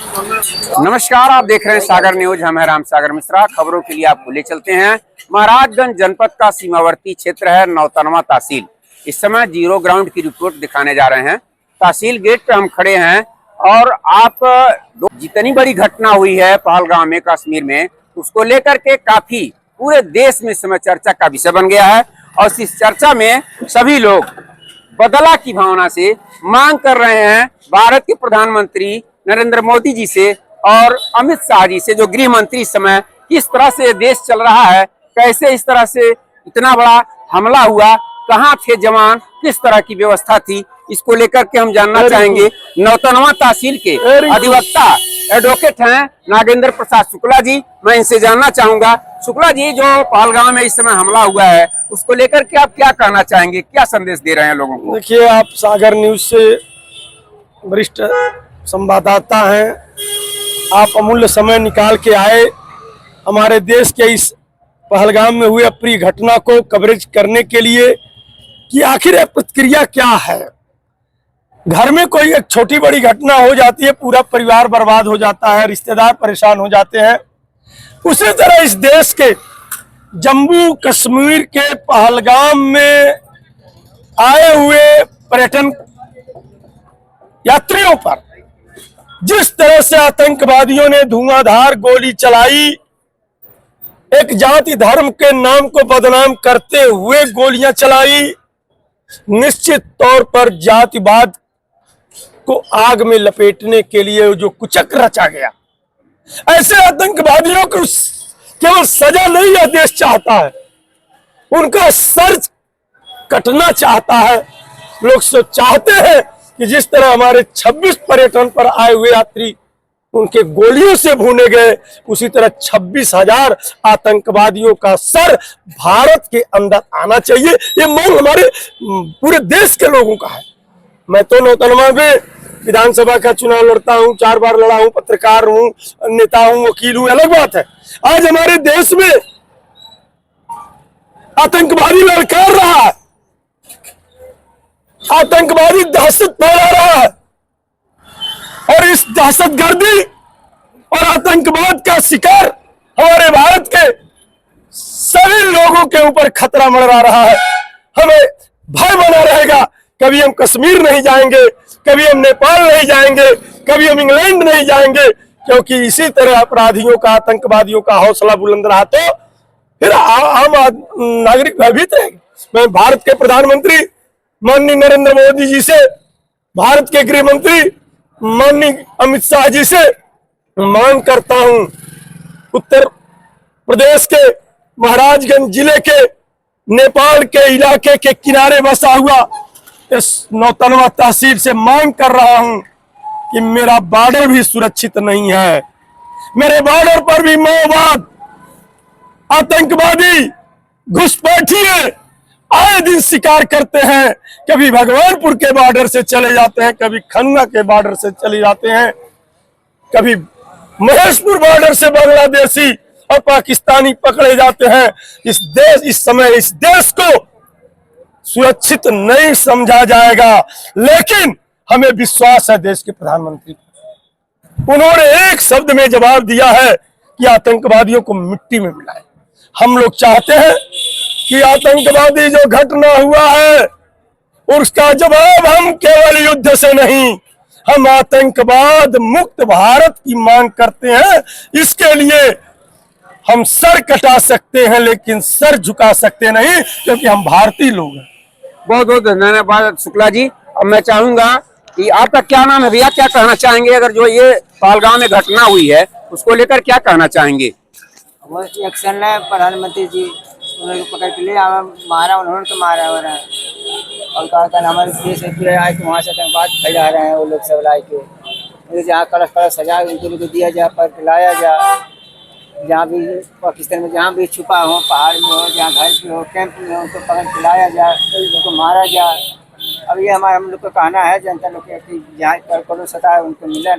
नमस्कार, आप देख रहे हैं सागर न्यूज। हम हैं राम सागर मिश्रा। खबरों के लिए आपको ले चलते हैं। महाराजगंज जनपद का सीमावर्ती क्षेत्र है नौतनवा तहसील। इस समय जीरो ग्राउंड की रिपोर्ट दिखाने जा रहे हैं। तहसील गेट पे हम खड़े हैं और आप जितनी बड़ी घटना हुई है पहलगाम में, कश्मीर में, उसको लेकर के काफी पूरे देश में इस समय चर्चा का विषय बन गया है। और इस चर्चा में सभी लोग बदला की भावना से मांग कर रहे हैं भारत के प्रधानमंत्री नरेंद्र मोदी जी से और अमित शाह जी से, जो गृह मंत्री इस समय किस तरह से देश चल रहा है, कैसे इस तरह से इतना बड़ा हमला हुआ, कहाँ थे जवान, किस तरह की व्यवस्था थी, इसको लेकर के हम जानना चाहेंगे। नौतनवा तहसील के अधिवक्ता एडवोकेट हैं नागेंद्र प्रसाद शुक्ला जी। मैं इनसे जानना चाहूंगा, शुक्ला जी, जो पहलगाम में इस समय हमला हुआ है उसको लेकर के आप क्या कहना चाहेंगे, क्या संदेश दे रहे हैं लोगों को? देखिए, आप सागर न्यूज से वरिष्ठ संवाददाता हैं। आप अमूल्य समय निकाल के आए हमारे देश के इस पहलगाम में हुए अप्रिय घटना को कवरेज करने के लिए कि आखिर प्रतिक्रिया क्या है। घर में कोई एक छोटी बड़ी घटना हो जाती है, पूरा परिवार बर्बाद हो जाता है, रिश्तेदार परेशान हो जाते हैं। उसी तरह इस देश के जम्मू कश्मीर के पहलगाम में आए हुए पर्यटन यात्रियों पर जिस तरह से आतंकवादियों ने धुआंधार गोली चलाई, एक जाति धर्म के नाम को बदनाम करते हुए गोलियां चलाई, निश्चित तौर पर जातिवाद को आग में लपेटने के लिए जो कुचक्र रचा गया, ऐसे आतंकवादियों को केवल सजा नहीं यह देश चाहता है, उनका सर कटना चाहता है। लोग चाहते हैं कि जिस तरह हमारे 26 पर्यटन पर आए हुए यात्री उनके गोलियों से भूने गए, उसी तरह 26,000 आतंकवादियों का सर भारत के अंदर आना चाहिए। ये मांग हमारे पूरे देश के लोगों का है। मैं तो नौतनवा में विधानसभा का चुनाव लड़ता हूं, 4 बार लड़ा हूं, पत्रकार हूं, नेता हूं, वकील हूं, अलग बात है। आज हमारे देश में आतंकवादी ललकार रहा है, आतंकवादी दहशत फैला रहा है, और इस दहशतगर्दी और आतंकवाद का शिकार हमारे भारत के सभी लोगों के ऊपर खतरा मंडरा रहा है। हमें भय बना रहेगा, कभी हम कश्मीर नहीं जाएंगे, कभी हम नेपाल नहीं जाएंगे, कभी हम इंग्लैंड नहीं जाएंगे, क्योंकि इसी तरह अपराधियों का, आतंकवादियों का हौसला बुलंद रहा तो फिर आम नागरिक भयभीत रहेंगे। मैं भारत के प्रधानमंत्री माननीय नरेंद्र मोदी जी से, भारत के गृह मंत्री माननीय अमित शाह जी से मांग करता हूं, उत्तर प्रदेश के महाराजगंज जिले के नेपाल के इलाके के किनारे बसा हुआ इस नौतनवा तहसील से मांग कर रहा हूं कि मेरा बॉर्डर भी सुरक्षित नहीं है। मेरे बॉर्डर पर भी माओवाद, आतंकवादी, घुसपैठिए आए दिन शिकार करते हैं। कभी भगवानपुर के बॉर्डर से चले जाते हैं, कभी खन्ना के बॉर्डर से चले जाते हैं, कभी महेशपुर बॉर्डर से बांग्लादेशी और पाकिस्तानी पकड़े जाते हैं। इस समय इस देश को सुरक्षित नहीं समझा जाएगा, लेकिन हमें विश्वास है देश के प्रधानमंत्री पर। उन्होंने एक शब्द में जवाब दिया है कि आतंकवादियों को मिट्टी में मिलाए। हम लोग चाहते हैं कि आतंकवादी जो घटना हुआ है उसका जवाब हम केवल युद्ध से नहीं, हम आतंकवाद मुक्त भारत की मांग करते हैं। इसके लिए हम सर कटा सकते हैं लेकिन सर झुका सकते नहीं, क्योंकि हम भारतीय लोग हैं। बहुत बहुत धन्यवाद शुक्ला जी। अब मैं चाहूंगा कि आपका क्या नाम है भैया, क्या कहना चाहेंगे अगर जो ये पहलगाम में घटना हुई है उसको लेकर क्या कहना चाहेंगे? वो एक्शन है प्रधानमंत्री जी, उन्होंने पकड़ के लिए मारा, उन्होंने तो मारा हो रहा है, और कहा हमारे देश में पूरे आए कि वहाँ से आतंकवाद फैला रहे हैं वो लोग सब लाए के, जहाँ कड़क कड़क सजा उनके लिए दिया जाए, पर लाया जाए, जहाँ भी पाकिस्तान में जहाँ भी छुपा हो, पहाड़ में हो, जहाँ घर पे हो, कैंप में हो, उनको पकड़ के लाया जाए, उनको मारा जाए। अब ये हम लोग को कहना है जनता लोग कि जहाँ पर सता है उनको मिलना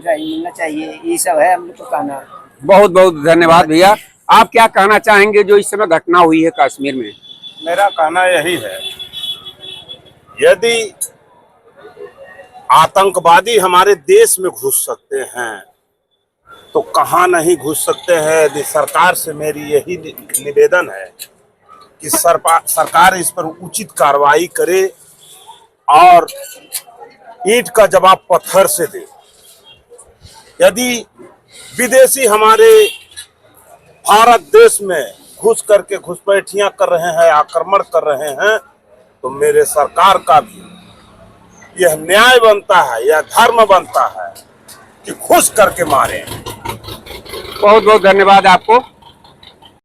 चाहिए, ये सब है हम लोग को कहना। बहुत बहुत धन्यवाद भैया। आप क्या कहना चाहेंगे जो इस समय घटना हुई है कश्मीर में? मेरा कहना यही है, यदि आतंकवादी हमारे देश में घुस सकते हैं तो कहाँ नहीं घुस सकते हैं। यदि सरकार से मेरी यही निवेदन है कि सरकार इस पर उचित कार्रवाई करे और ईंट का जवाब पत्थर से दे। यदि विदेशी हमारे भारत देश में घुस करके घुसपैठियां कर रहे हैं, आक्रमण कर रहे हैं, तो मेरे सरकार का भी यह न्याय बनता है, यह धर्म बनता है कि घुस करके मारें। बहुत बहुत धन्यवाद आपको।